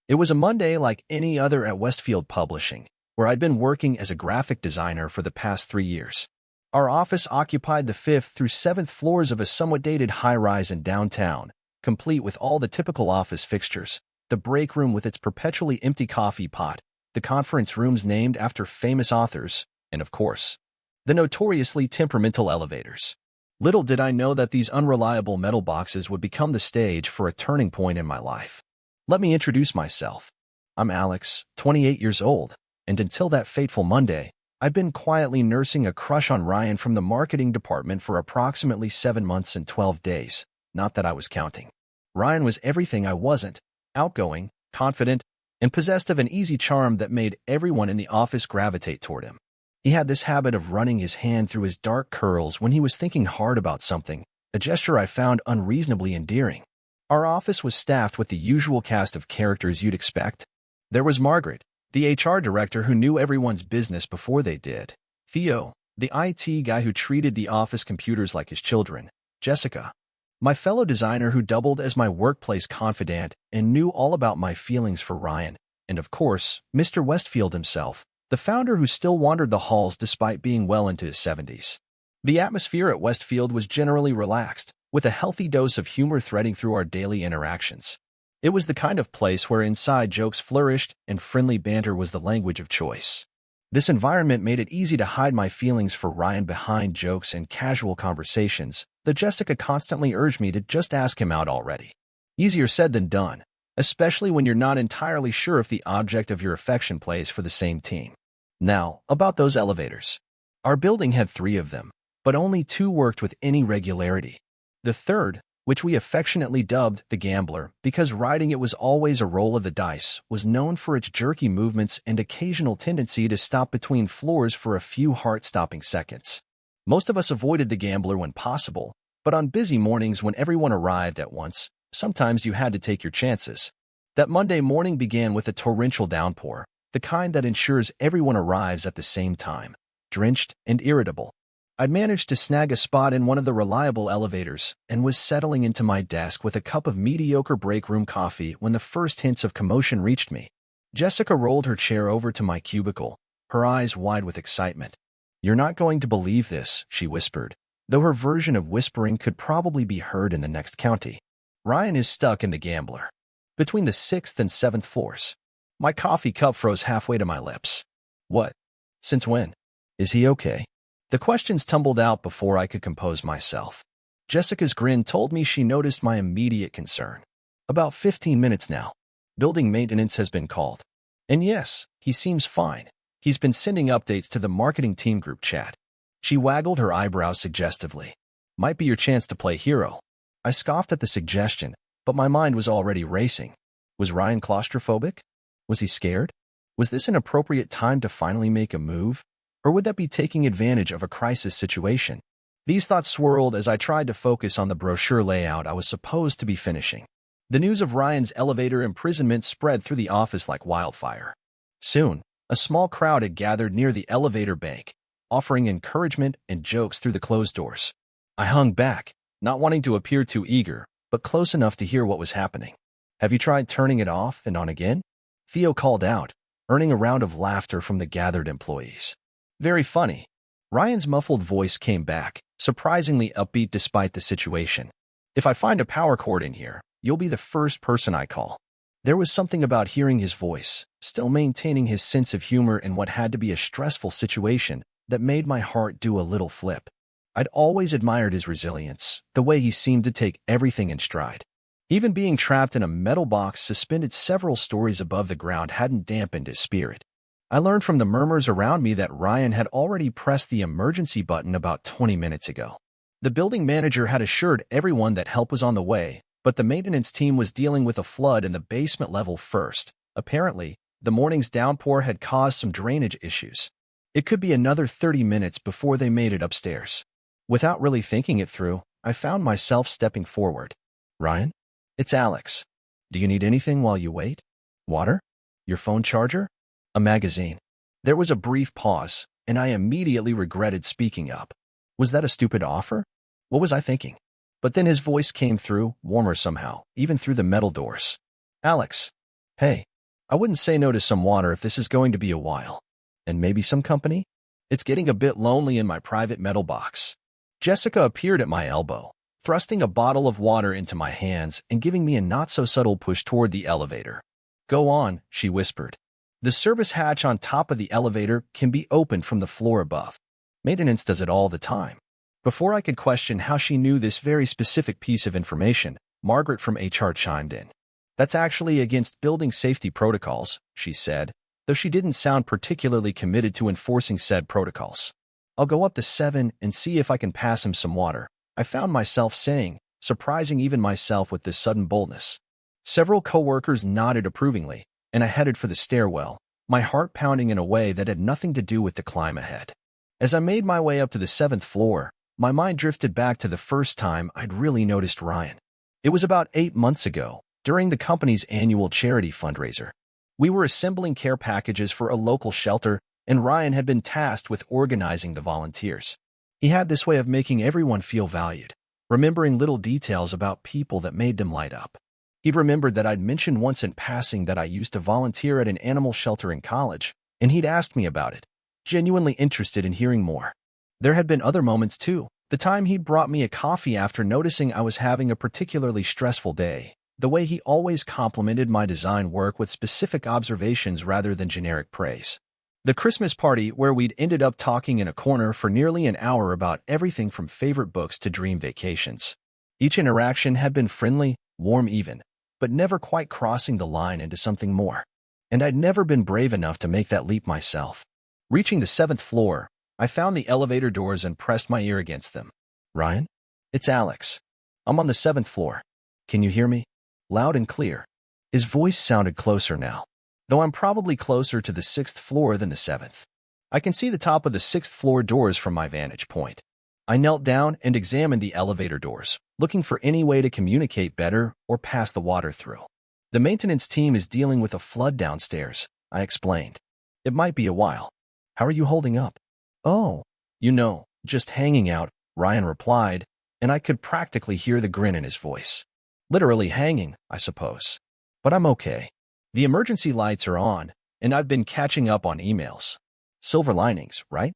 It was a Monday like any other at Westfield Publishing, where I'd been working as a graphic designer for the past 3 years. Our office occupied the 5th through 7th floors of a somewhat dated high-rise in downtown, complete with all the typical office fixtures: the break room with its perpetually empty coffee pot, the conference rooms named after famous authors, and of course, the notoriously temperamental elevators. Little did I know that these unreliable metal boxes would become the stage for a turning point in my life. Let me introduce myself. I'm Alex, 28 years old, and until that fateful Monday, I'd been quietly nursing a crush on Ryan from the marketing department for approximately 7 months and 12 days. Not that I was counting. Ryan was everything I wasn't: outgoing, confident, and possessed of an easy charm that made everyone in the office gravitate toward him. He had this habit of running his hand through his dark curls when he was thinking hard about something, a gesture I found unreasonably endearing. Our office was staffed with the usual cast of characters you'd expect. There was Margaret, the HR director who knew everyone's business before they did; Theo, the IT guy who treated the office computers like his children; Jessica, my fellow designer who doubled as my workplace confidant and knew all about my feelings for Ryan; and of course, Mr. Westfield himself, the founder who still wandered the halls despite being well into his 70s. The atmosphere at Westfield was generally relaxed, with a healthy dose of humor threading through our daily interactions. It was the kind of place where inside jokes flourished and friendly banter was the language of choice. This environment made it easy to hide my feelings for Ryan behind jokes and casual conversations, though Jessica constantly urged me to just ask him out already. Easier said than done, especially when you're not entirely sure if the object of your affection plays for the same team. Now, about those elevators. Our building had 3 of them, but only 2 worked with any regularity. The third, which we affectionately dubbed the Gambler because riding it was always a roll of the dice, was known for its jerky movements and occasional tendency to stop between floors for a few heart-stopping seconds. Most of us avoided the Gambler when possible, but on busy mornings when everyone arrived at once, sometimes you had to take your chances. That Monday morning began with a torrential downpour, the kind that ensures everyone arrives at the same time, drenched and irritable. I'd managed to snag a spot in one of the reliable elevators and was settling into my desk with a cup of mediocre break room coffee when the first hints of commotion reached me. Jessica rolled her chair over to my cubicle, her eyes wide with excitement. "You're not going to believe this," she whispered, though her version of whispering could probably be heard in the next county. "Ryan is stuck in the Gambler, between the 6th and 7th floors." My coffee cup froze halfway to my lips. "What? Since when? Is he okay?" The questions tumbled out before I could compose myself. Jessica's grin told me she noticed my immediate concern. "About 15 minutes now. Building maintenance has been called. And yes, he seems fine. He's been sending updates to the marketing team group chat." She waggled her eyebrows suggestively. "Might be your chance to play hero." I scoffed at the suggestion, but my mind was already racing. Was Ryan claustrophobic? Was he scared? Was this an appropriate time to finally make a move? Or would that be taking advantage of a crisis situation? These thoughts swirled as I tried to focus on the brochure layout I was supposed to be finishing. The news of Ryan's elevator imprisonment spread through the office like wildfire. Soon, a small crowd had gathered near the elevator bank, offering encouragement and jokes through the closed doors. I hung back, not wanting to appear too eager, but close enough to hear what was happening. "Have you tried turning it off and on again?" Theo called out, earning a round of laughter from the gathered employees. "Very funny." Ryan's muffled voice came back, surprisingly upbeat despite the situation. "If I find a power cord in here, you'll be the first person I call." There was something about hearing his voice, still maintaining his sense of humor in what had to be a stressful situation, that made my heart do a little flip. I'd always admired his resilience, the way he seemed to take everything in stride. Even being trapped in a metal box suspended several stories above the ground hadn't dampened his spirit. I learned from the murmurs around me that Ryan had already pressed the emergency button about 20 minutes ago. The building manager had assured everyone that help was on the way, but the maintenance team was dealing with a flood in the basement level first. Apparently, the morning's downpour had caused some drainage issues. It could be another 30 minutes before they made it upstairs. Without really thinking it through, I found myself stepping forward. "Ryan? It's Alex. Do you need anything while you wait? Water? Your phone charger? A magazine?" There was a brief pause, and I immediately regretted speaking up. Was that a stupid offer? What was I thinking? But then his voice came through, warmer somehow, even through the metal doors. "Alex. Hey, I wouldn't say no to some water if this is going to be a while. And maybe some company? It's getting a bit lonely in my private metal box. Jessica appeared at my elbow, thrusting a bottle of water into my hands and giving me a not-so-subtle push toward the elevator. Go on, she whispered. The service hatch on top of the elevator can be opened from the floor above. Maintenance does it all the time. Before I could question how she knew this very specific piece of information, Margaret from HR chimed in. That's actually against building safety protocols, she said, though she didn't sound particularly committed to enforcing said protocols. I'll go up to 7 and see if I can pass him some water, I found myself saying, surprising even myself with this sudden boldness. Several coworkers nodded approvingly, and I headed for the stairwell, my heart pounding in a way that had nothing to do with the climb ahead. As I made my way up to the 7th floor, my mind drifted back to the first time I'd really noticed Ryan. It was about 8 months ago, during the company's annual charity fundraiser. We were assembling care packages for a local shelter, and Ryan had been tasked with organizing the volunteers. He had this way of making everyone feel valued, remembering little details about people that made them light up. He'd remembered that I'd mentioned once in passing that I used to volunteer at an animal shelter in college, and he'd asked me about it, genuinely interested in hearing more. There had been other moments too. The time he'd brought me a coffee after noticing I was having a particularly stressful day, the way he always complimented my design work with specific observations rather than generic praise. The Christmas party where we'd ended up talking in a corner for nearly an hour about everything from favorite books to dream vacations. Each interaction had been friendly, warm even, but never quite crossing the line into something more. And I'd never been brave enough to make that leap myself. Reaching the 7th floor, I found the elevator doors and pressed my ear against them. Ryan? It's Alex. I'm on the 7th floor. Can you hear me? Loud and clear. His voice sounded closer now, though I'm probably closer to the 6th floor than the 7th. I can see the top of the 6th floor doors from my vantage point. I knelt down and examined the elevator doors, looking for any way to communicate better or pass the water through. The maintenance team is dealing with a flood downstairs, I explained. It might be a while. How are you holding up? Oh, just hanging out, Ryan replied, and I could practically hear the grin in his voice. Literally hanging, I suppose. But I'm okay. The emergency lights are on, and I've been catching up on emails. Silver linings, right?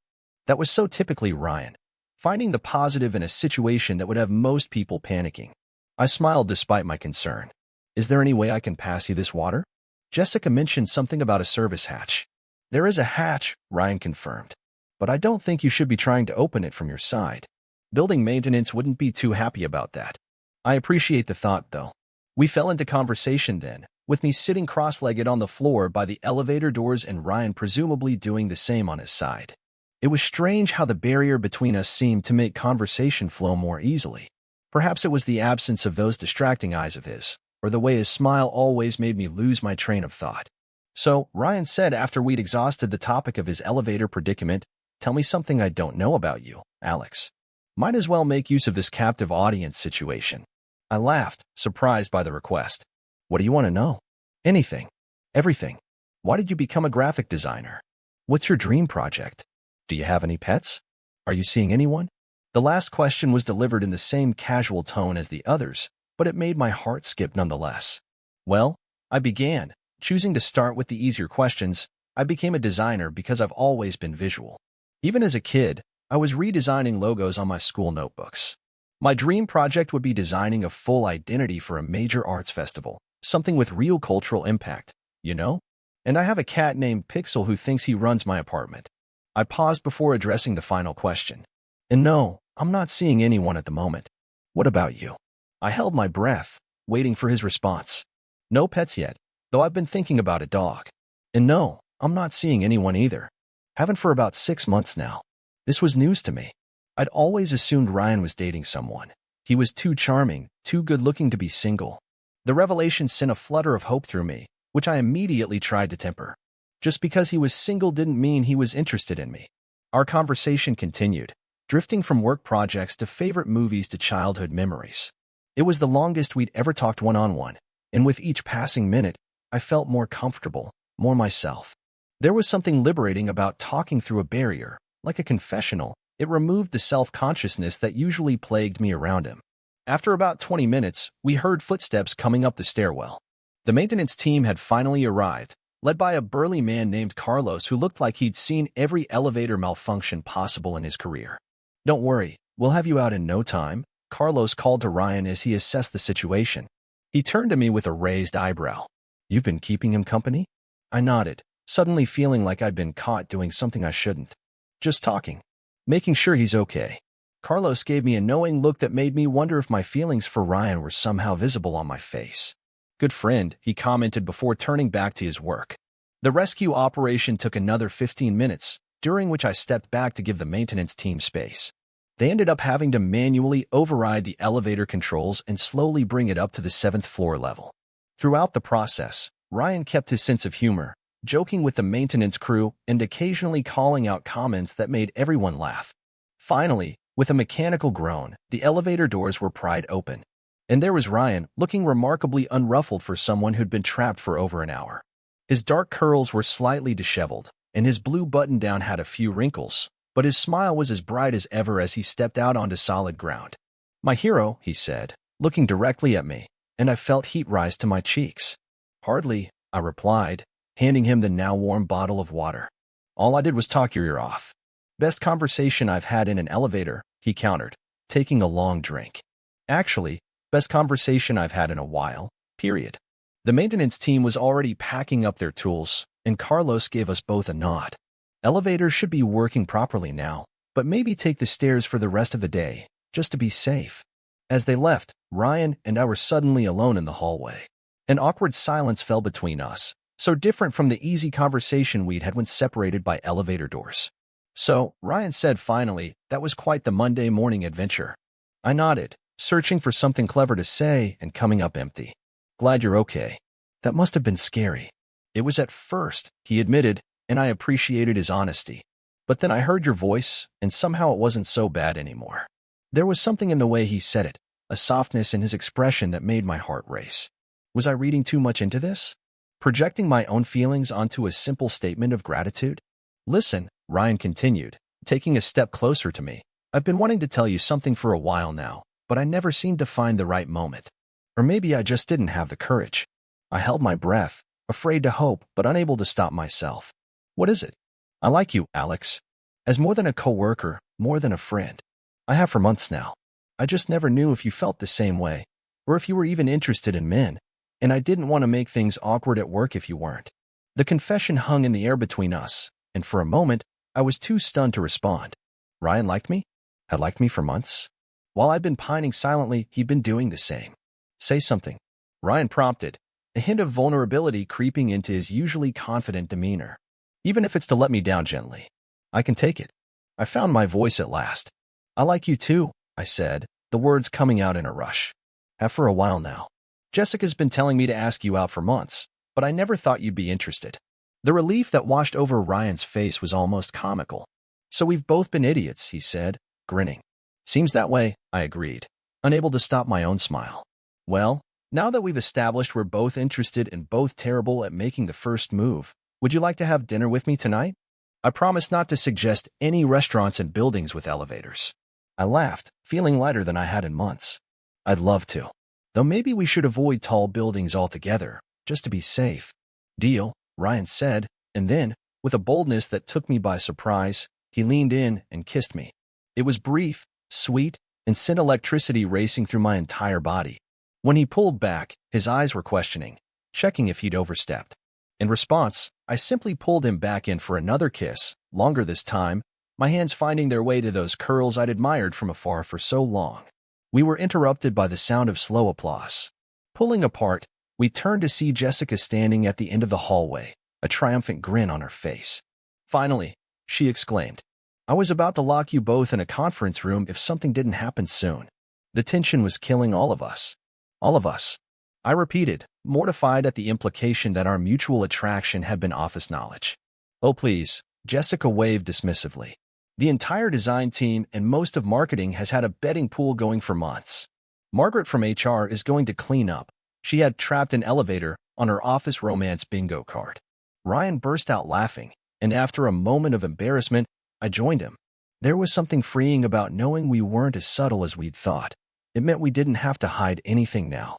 That was so typically Ryan, finding the positive in a situation that would have most people panicking. I smiled despite my concern. Is there any way I can pass you this water? Jessica mentioned something about a service hatch. There is a hatch, Ryan confirmed. But I don't think you should be trying to open it from your side. Building maintenance wouldn't be too happy about that. I appreciate the thought, though. We fell into conversation then, with me sitting cross-legged on the floor by the elevator doors and Ryan presumably doing the same on his side. It was strange how the barrier between us seemed to make conversation flow more easily. Perhaps it was the absence of those distracting eyes of his, or the way his smile always made me lose my train of thought. So, Ryan said after we'd exhausted the topic of his elevator predicament, "Tell me something I don't know about you, Alex. Might as well make use of this captive audience situation." I laughed, surprised by the request. What do you want to know? Anything. Everything. Why did you become a graphic designer? What's your dream project? Do you have any pets? Are you seeing anyone? The last question was delivered in the same casual tone as the others, but it made my heart skip nonetheless. Well, I began, choosing to start with the easier questions. I became a designer because I've always been visual. Even as a kid, I was redesigning logos on my school notebooks. My dream project would be designing a full identity for a major arts festival, something with real cultural impact, you know? And I have a cat named Pixel who thinks he runs my apartment. I paused before addressing the final question. And no, I'm not seeing anyone at the moment. What about you? I held my breath, waiting for his response. No pets yet, though I've been thinking about a dog. And no, I'm not seeing anyone either. Haven't for about 6 months now. This was news to me. I'd always assumed Ryan was dating someone. He was too charming, too good-looking to be single. The revelation sent a flutter of hope through me, which I immediately tried to temper. Just because he was single didn't mean he was interested in me. Our conversation continued, drifting from work projects to favorite movies to childhood memories. It was the longest we'd ever talked one-on-one, and with each passing minute, I felt more comfortable, more myself. There was something liberating about talking through a barrier, like a confessional. It removed the self-consciousness that usually plagued me around him. After about 20 minutes, we heard footsteps coming up the stairwell. The maintenance team had finally arrived, led by a burly man named Carlos who looked like he'd seen every elevator malfunction possible in his career. "Don't worry, we'll have you out in no time," Carlos called to Ryan as he assessed the situation. He turned to me with a raised eyebrow. "You've been keeping him company?" I nodded, suddenly feeling like I'd been caught doing something I shouldn't. "Just talking. Making sure he's okay." Carlos gave me a knowing look that made me wonder if my feelings for Ryan were somehow visible on my face. "Good friend," he commented before turning back to his work. The rescue operation took another 15 minutes, during which I stepped back to give the maintenance team space. They ended up having to manually override the elevator controls and slowly bring it up to the 7th floor level. Throughout the process, Ryan kept his sense of humor, joking with the maintenance crew and occasionally calling out comments that made everyone laugh. Finally, with a mechanical groan, the elevator doors were pried open. And there was Ryan, looking remarkably unruffled for someone who'd been trapped for over an hour. His dark curls were slightly disheveled, and his blue button-down had a few wrinkles, but his smile was as bright as ever as he stepped out onto solid ground. "My hero," he said, looking directly at me, and I felt heat rise to my cheeks. "Hardly," I replied, handing him the now warm bottle of water. "All I did was talk your ear off." "Best conversation I've had in an elevator," he countered, taking a long drink. "Actually, best conversation I've had in a while, period." The maintenance team was already packing up their tools, and Carlos gave us both a nod. Elevators should be working properly now, but maybe take the stairs for the rest of the day, just to be safe. As they left, Ryan and I were suddenly alone in the hallway. An awkward silence fell between us, so different from the easy conversation we'd had when separated by elevator doors. "So," Ryan said finally, "that was quite the Monday morning adventure." I nodded, searching for something clever to say and coming up empty. "Glad you're okay." "That must have been scary." "It was at first," he admitted, and I appreciated his honesty. "But then I heard your voice, and somehow it wasn't so bad anymore." There was something in the way he said it, a softness in his expression that made my heart race. Was I reading too much into this? Projecting my own feelings onto a simple statement of gratitude? "Listen," Ryan continued, taking a step closer to me. "I've been wanting to tell you something for a while now, but I never seemed to find the right moment. Or maybe I just didn't have the courage." I held my breath, afraid to hope, but unable to stop myself. "What is it?" "I like you, Alex. As more than a coworker, more than a friend. I have for months now. I just never knew if you felt the same way, or if you were even interested in men, and I didn't want to make things awkward at work if you weren't." The confession hung in the air between us, and for a moment, I was too stunned to respond. Ryan liked me? Had liked me for months? While I'd been pining silently, he'd been doing the same. "Say something," Ryan prompted, a hint of vulnerability creeping into his usually confident demeanor. "Even if it's to let me down gently. I can take it." I found my voice at last. "I like you too," I said, the words coming out in a rush. "Have for a while now. Jessica's been telling me to ask you out for months, but I never thought you'd be interested." The relief that washed over Ryan's face was almost comical. "So we've both been idiots," he said, grinning. "Seems that way," I agreed, unable to stop my own smile. "Well, now that we've established we're both interested and both terrible at making the first move, would you like to have dinner with me tonight? I promise not to suggest any restaurants and buildings with elevators." I laughed, feeling lighter than I had in months. "I'd love to. Though maybe we should avoid tall buildings altogether, just to be safe." "Deal," Ryan said, and then, with a boldness that took me by surprise, he leaned in and kissed me. It was brief, sweet, and sent electricity racing through my entire body. When he pulled back, his eyes were questioning, checking if he'd overstepped. In response, I simply pulled him back in for another kiss, longer this time, my hands finding their way to those curls I'd admired from afar for so long. We were interrupted by the sound of slow applause. Pulling apart, we turned to see Jessica standing at the end of the hallway, a triumphant grin on her face. "Finally," she exclaimed. "I was about to lock you both in a conference room if something didn't happen soon." The tension was killing all of us. All of us. I repeated, mortified at the implication that our mutual attraction had been office knowledge. "Oh please," Jessica waved dismissively. "The entire design team and most of marketing has had a betting pool going for months. Margaret from HR is going to clean up. She had trapped an elevator on her office romance bingo card." Ryan burst out laughing, and after a moment of embarrassment, I joined him. There was something freeing about knowing we weren't as subtle as we'd thought. It meant we didn't have to hide anything now.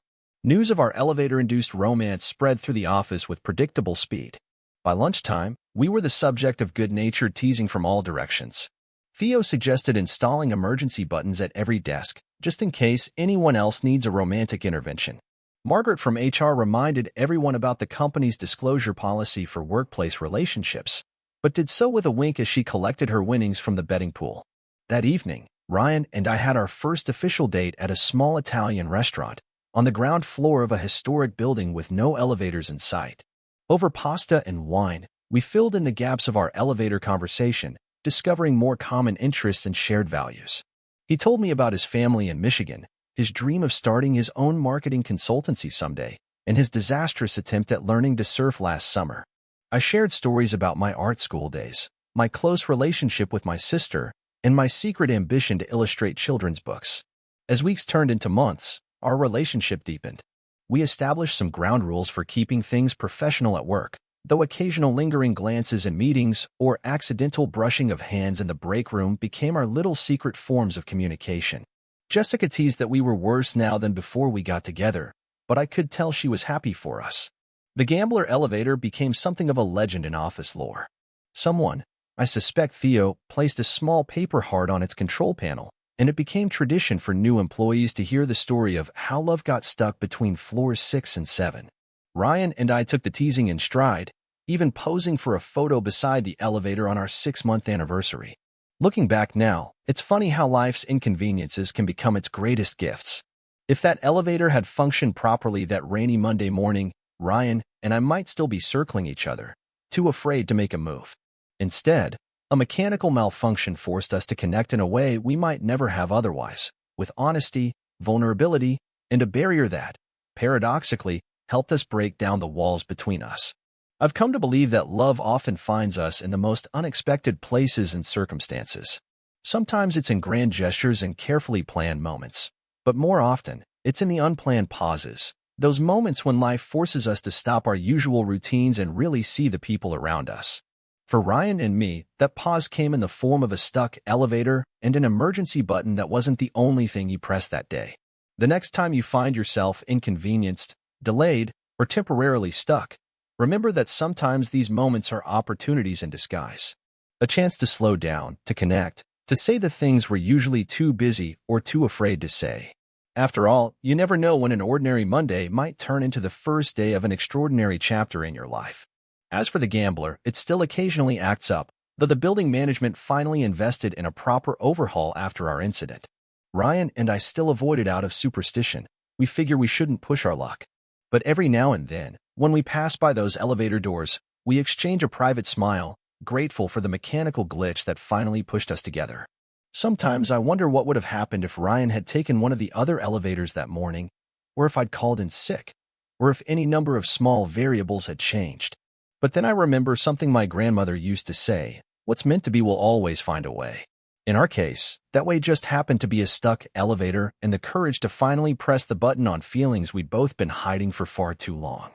News of our elevator-induced romance spread through the office with predictable speed. By lunchtime, we were the subject of good-natured teasing from all directions. Theo suggested installing emergency buttons at every desk, just in case anyone else needs a romantic intervention. Margaret from HR reminded everyone about the company's disclosure policy for workplace relationships, but did so with a wink as she collected her winnings from the betting pool. That evening, Ryan and I had our first official date at a small Italian restaurant, on the ground floor of a historic building with no elevators in sight. Over pasta and wine, we filled in the gaps of our elevator conversation, discovering more common interests and shared values. He told me about his family in Michigan, his dream of starting his own marketing consultancy someday, and his disastrous attempt at learning to surf last summer. I shared stories about my art school days, my close relationship with my sister, and my secret ambition to illustrate children's books. As weeks turned into months, our relationship deepened. We established some ground rules for keeping things professional at work, though occasional lingering glances in meetings or accidental brushing of hands in the break room became our little secret forms of communication. Jessica teased that we were worse now than before we got together, but I could tell she was happy for us. The gambler elevator became something of a legend in office lore. Someone, I suspect Theo, placed a small paper heart on its control panel, and it became tradition for new employees to hear the story of how love got stuck between floors 6 and 7. Ryan and I took the teasing in stride, even posing for a photo beside the elevator on our 6-month anniversary. Looking back now, it's funny how life's inconveniences can become its greatest gifts. If that elevator had functioned properly that rainy Monday morning, Ryan and I might still be circling each other, too afraid to make a move. Instead, a mechanical malfunction forced us to connect in a way we might never have otherwise, with honesty, vulnerability, and a barrier that, paradoxically, helped us break down the walls between us. I've come to believe that love often finds us in the most unexpected places and circumstances. Sometimes it's in grand gestures and carefully planned moments, but more often, it's in the unplanned pauses, those moments when life forces us to stop our usual routines and really see the people around us. For Ryan and me, that pause came in the form of a stuck elevator and an emergency button that wasn't the only thing you pressed that day. The next time you find yourself inconvenienced, delayed, or temporarily stuck, remember that sometimes these moments are opportunities in disguise. A chance to slow down, to connect, to say the things we're usually too busy or too afraid to say. After all, you never know when an ordinary Monday might turn into the first day of an extraordinary chapter in your life. As for the gambler, it still occasionally acts up, though the building management finally invested in a proper overhaul after our incident. Ryan and I still avoid it out of superstition. We figure we shouldn't push our luck. But every now and then, when we pass by those elevator doors, we exchange a private smile, grateful for the mechanical glitch that finally pushed us together. Sometimes I wonder what would have happened if Ryan had taken one of the other elevators that morning, or if I'd called in sick, or if any number of small variables had changed. But then I remember something my grandmother used to say, what's meant to be will always find a way. In our case, that way just happened to be a stuck elevator and the courage to finally press the button on feelings we'd both been hiding for far too long.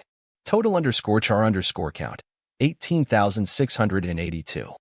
Total_char_count, 18,682.